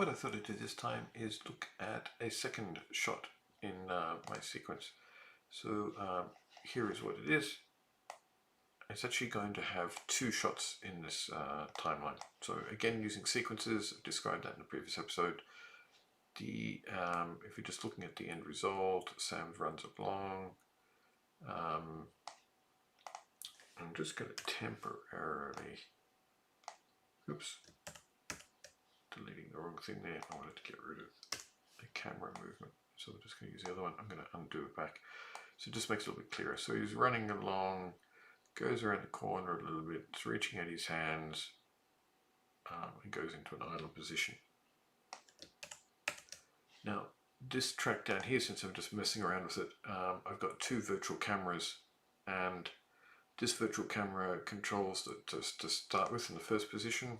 what I thought I'd do this time is look at a second shot in my sequence. So here is what it is. It's actually going to have two shots in this timeline. So again, using sequences, I've described that in the previous episode. If you're just looking at the end result, Sam runs along. I'm just going to temporarily, oops, deleting the wrong thing there. I wanted to get rid of the camera movement. So we're just going to use the other one. I'm going to undo it back. So it just makes it a little bit clearer. So he's running along, goes around the corner a little bit, it's reaching out his hands, and goes into an idle position. Now, this track down here, since I'm just messing around with it, I've got two virtual cameras, and this virtual camera controls to start with in the first position.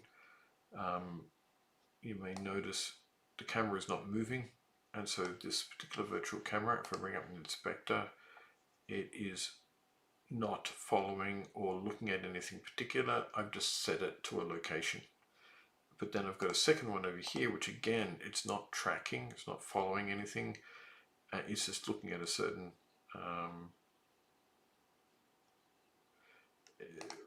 You may notice the camera is not moving, and so this particular virtual camera, if I bring up an inspector, it is not following or looking at anything particular. I've just set it to a location. But then I've got a second one over here, which again, it's not tracking, it's not following anything. It's just looking at a certain,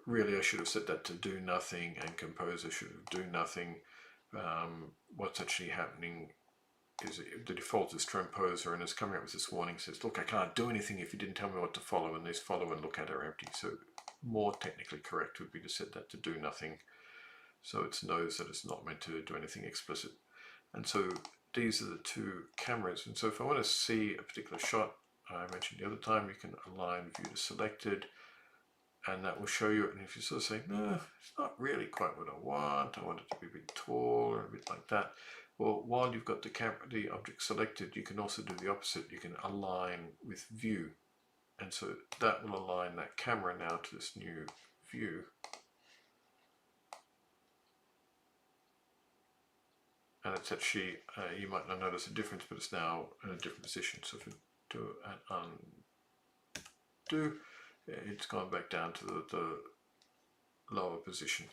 really I should have set that to do nothing, and composer should have do nothing. What's actually happening is the default is tromposer, and it's coming up with this warning, says, look, I can't do anything if you didn't tell me what to follow, and these follow and look at are empty. So more technically correct would be to set that to do nothing, so it knows that it's not meant to do anything explicit. And so these are the two cameras. And so if I want to see a particular shot, I mentioned the other time, you can align view to selected, and that will show you. And if you sort of say, no, it's not really quite what I want it to be a bit taller, a bit like that. Well, while you've got the object selected, you can also do the opposite. You can align with view. And so that will align that camera now to this new view. And it's actually, you might not notice a difference, but it's now in a different position. So if we do an undo, it's gone back down to the lower position.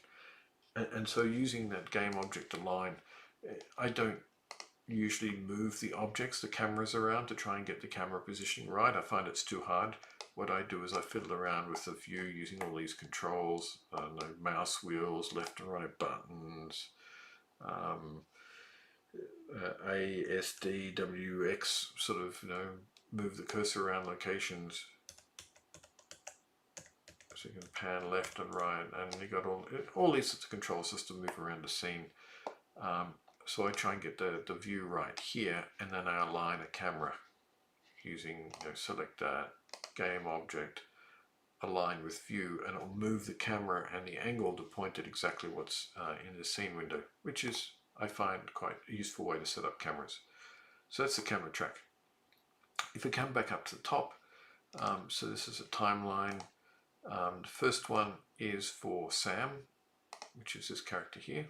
And so using that game object align, I don't usually move the objects, the cameras around to try and get the camera positioning right. I find it's too hard. What I do is I fiddle around with the view using all these controls, mouse wheels, left and right buttons, A, S, D, W, X, sort of, move the cursor around locations. So you can pan left and right, and you got all these sorts of control systems move around the scene. So I try and get the view right here, and then I align a camera using, select that, game object, align with view, and it'll move the camera and the angle to point at exactly what's in the scene window, which is, I find, quite a useful way to set up cameras. So that's the camera track. If we come back up to the top, so this is a timeline. The first one is for Sam, which is this character here.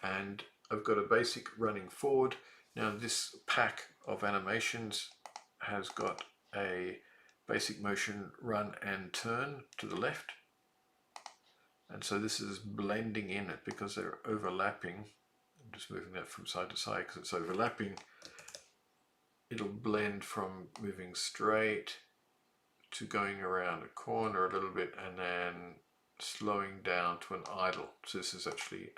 And I've got a basic running forward. Now this pack of animations has got a basic motion run and turn to the left. And so this is blending in it because they're overlapping. I'm just moving that from side to side because it's overlapping. It'll blend from moving straight to going around a corner a little bit and then slowing down to an idle. So this is actually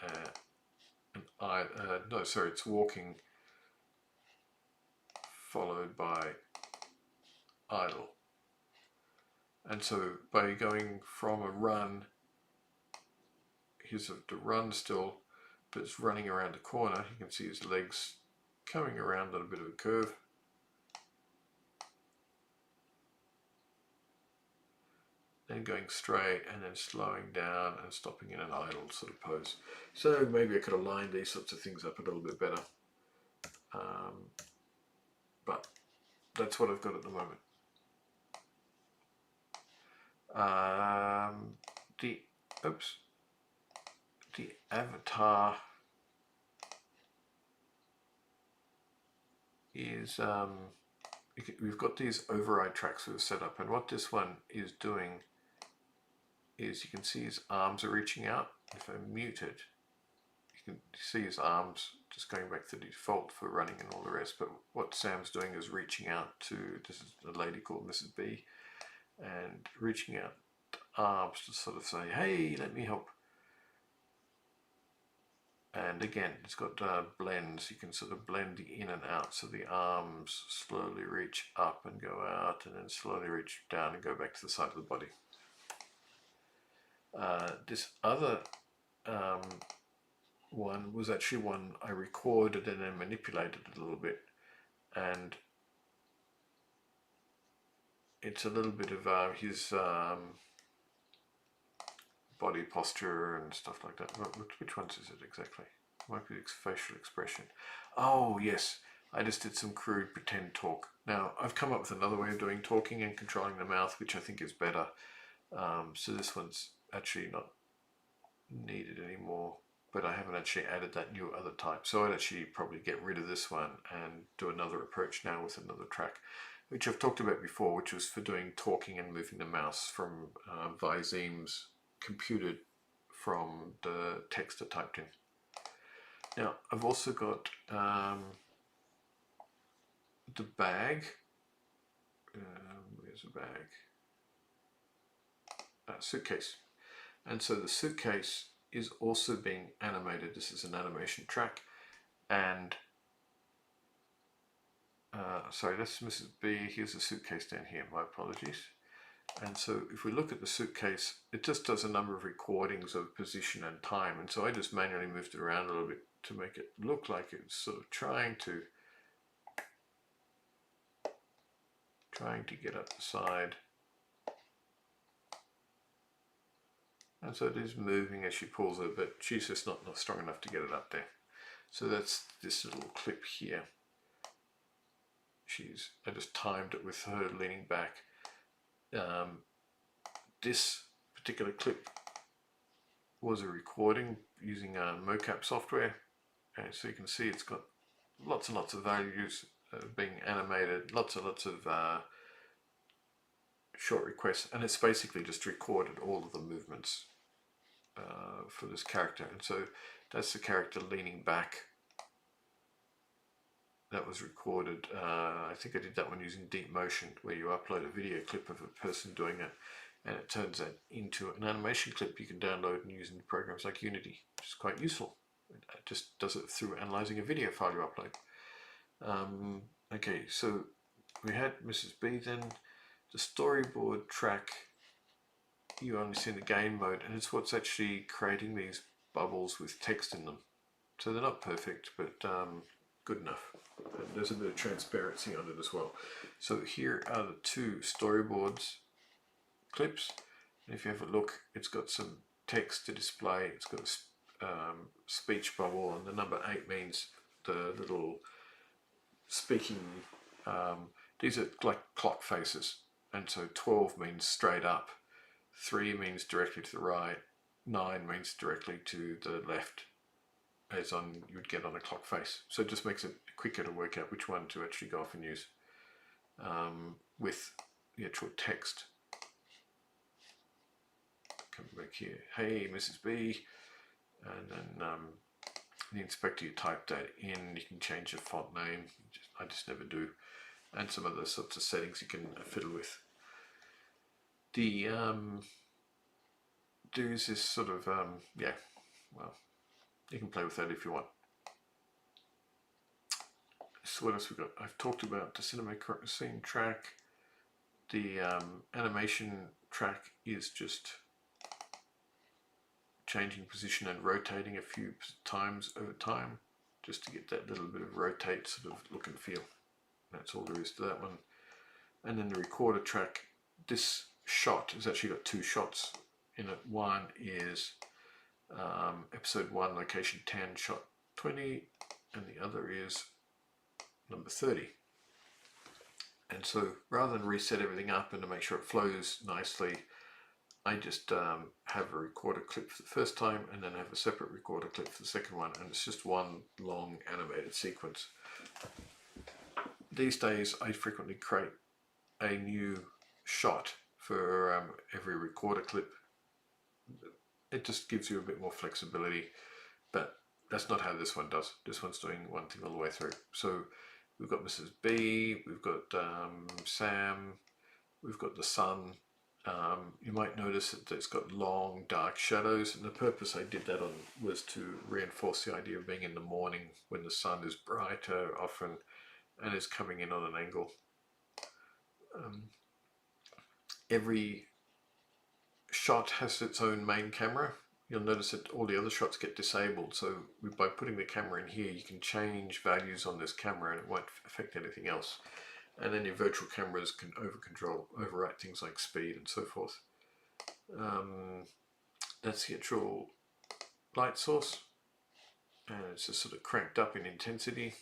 it's walking followed by idle. And so by going from a run, here's the run still, but it's running around the corner. You can see his legs coming around at a bit of a curve. Then going straight and then slowing down and stopping in an idle sort of pose. So maybe I could align these sorts of things up a little bit better. But that's what I've got at the moment. The avatar is, we've got these override tracks we've set up, and what this one is doing is you can see his arms are reaching out. If I mute it, you can see his arms just going back to the default for running and all the rest, but what Sam's doing is reaching out to, this is a lady called Mrs. B, and reaching out arms to sort of say, hey, let me help. And again, it's got blends. You can sort of blend the in and out, so the arms slowly reach up and go out, and then slowly reach down and go back to the side of the body. This other one was actually one I recorded and then manipulated a little bit, and it's a little bit of his body posture and stuff like that. Which ones is it exactly? Might be facial expression. Oh yes, I just did some crude pretend talk. Now I've come up with another way of doing talking and controlling the mouth, which I think is better. So this one's actually not needed anymore, but I haven't actually added that new other type. So I'd actually probably get rid of this one and do another approach now with another track, which I've talked about before, which was for doing talking and moving the mouse from Vizeme's computed from the text I typed in. Now I've also got the bag. Where's the bag? Suitcase. And so the suitcase is also being animated. This is an animation track, and sorry, that's Mrs. B. Here's the suitcase down here. My apologies. And so if we look at the suitcase, it just does a number of recordings of position and time. And so I just manually moved it around a little bit to make it look like it's sort of trying to get up the side. And so it is moving as she pulls it, but she's just not strong enough to get it up there. So that's this little clip here. I just timed it with her leaning back. This particular clip was a recording using mocap software, and so you can see it's got lots and lots of values being animated, lots and lots of short requests, and it's basically just recorded all of the movements for this character. And so that's the character leaning back. That was recorded, I think I did that one using Deep Motion, where you upload a video clip of a person doing it, and it turns that into an animation clip you can download and use in programs like Unity, which is quite useful. It just does it through analyzing a video file you upload. Okay, so we had Mrs. B, then the storyboard track, you only see in the game mode, and it's what's actually creating these bubbles with text in them. So they're not perfect, but good enough. And there's a bit of transparency on it as well. So here are the two storyboards clips. And if you have a look, it's got some text to display. It's got a speech bubble, and the number 8 means the little speaking. These are like clock faces, and so 12 means straight up, 3 means directly to the right, 9 means directly to the left, as on you would get on a clock face. So it just makes it quicker to work out which one to actually go off and use with the actual text. Come back here, hey Mrs. B, and then the inspector, you type that in, you can change the font name, I just never do, and some other sorts of settings you can fiddle with. The there's this sort of yeah, well, you can play with that if you want. So what else we got? I've talked about the cinema scene track. The animation track is just changing position and rotating a few times over time, just to get that little bit of rotate sort of look and feel. That's all there is to that one. And then the recorder track, this shot has actually got 2 shots in it. One is episode 1, location 10, shot 20, and the other is number 30. And so rather than reset everything up and to make sure it flows nicely, I just have a recorder clip for the first time, and then have a separate recorder clip for the second one, and it's just one long animated sequence. These days I frequently create a new shot for every recorder clip. It just gives you a bit more flexibility, but that's not how this one does. This one's doing one thing all the way through. So we've got Mrs. B, we've got Sam, we've got the sun. You might notice that it's got long dark shadows, and the purpose I did that on was to reinforce the idea of being in the morning when the sun is brighter often and is coming in on an angle. Every shot has its own main camera. You'll notice that all the other shots get disabled, so by putting the camera in here you can change values on this camera and it won't affect anything else. And then your virtual cameras can overwrite things like speed and so forth. That's the actual light source, and it's just sort of cranked up in intensity.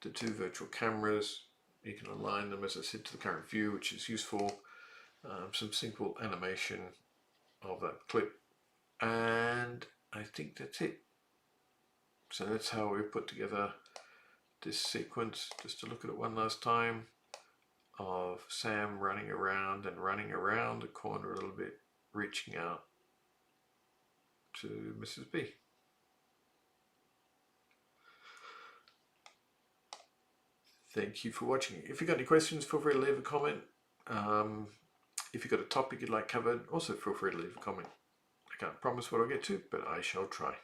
The two virtual cameras, you can align them, as I said, to the current view, which is useful. Some simple animation of that clip, and I think that's it. So that's how we put together this sequence. Just to look at it one last time, of Sam running around the corner a little bit, reaching out to Mrs. B. Thank you for watching. If you've got any questions, feel free to leave a comment. If you've got a topic you'd like covered, also feel free to leave a comment. I can't promise what I'll get to, but I shall try.